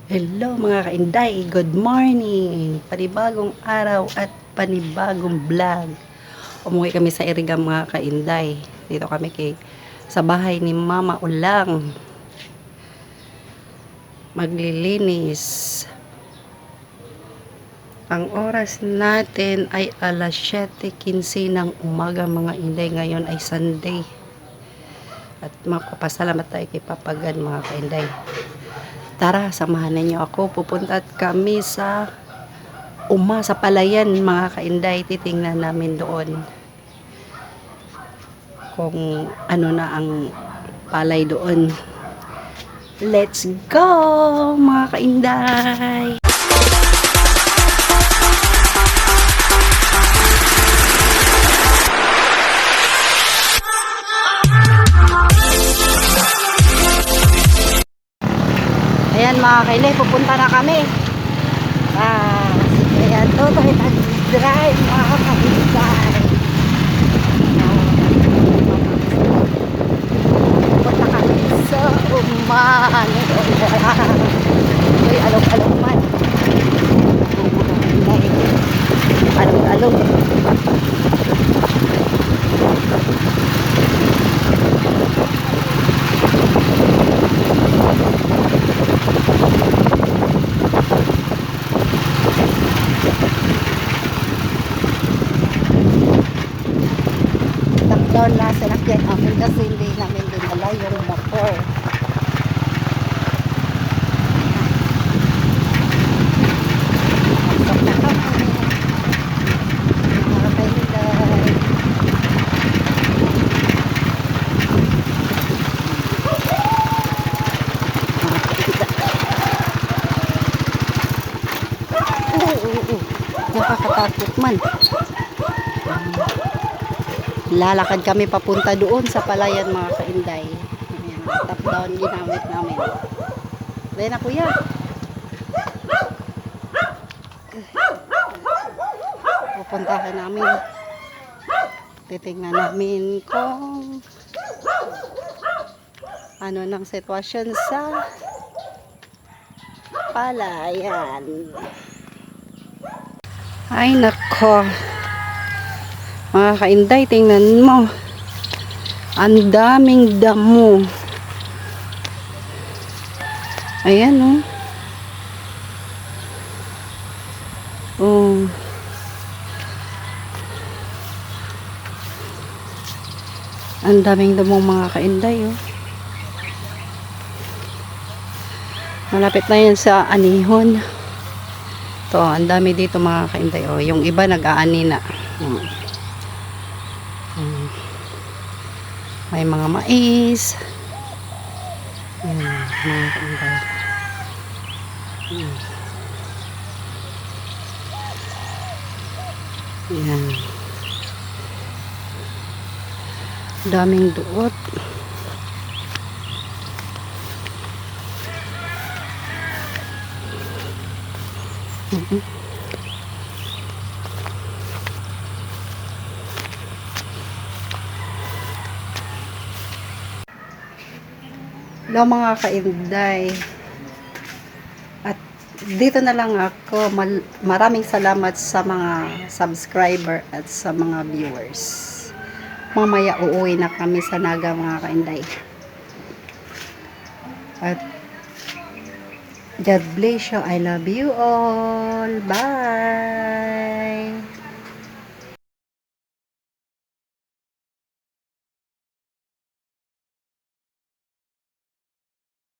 Hello mga kainday, good morning! Panibagong araw at panibagong vlog. Umuwi kami sa Iriga mga kainday. Dito kami sa bahay ni Mama Ulang. Maglilinis. Ang oras natin ay alas 7:15 ng umaga mga inday. Ngayon ay Sunday. At magpapasalamat tayo kay Papagan mga kainday. Tara, samahan ninyo ako. Pupunta kami sa sa Palayan mga kainday. Titingnan namin doon kung ano na ang palay doon. Let's go mga kainday! Ayan mga kainday, pupunta na kami. Ayan, tutoy nag-drive mga kainday. Pupunta kami sa uman. Uy, alog-alog man. Alog-alog. Down na sa nakyan namin kasi hindi namin dinala yung motor. Pasok na kami. Mga kainday. Nakakatakot man. Lalakad kami papunta doon sa Palayan mga kainday. Ayan, top down ginamit namin. Ayan na kuya. Pupuntahan namin. Titingnan namin kung ano ng sitwasyon sa Palayan. Ay nako. Mga kainday, tingnan mo. Ang daming damo. Ayan, oh. Oh. Ang daming damo mga kainday, oh. Malapit na yan sa anihon. Ito, ang dami dito mga kainday, oh. Yung iba nag-aani na. Oh. May mga mais. Ayan, mga kainday. Ayan. Daming duot. Hello mga kainday. At dito na lang ako. Maraming salamat sa mga subscriber at sa mga viewers. Mamaya uuwi na kami sa Naga mga kainday. At God bless you. I love you all. Bye.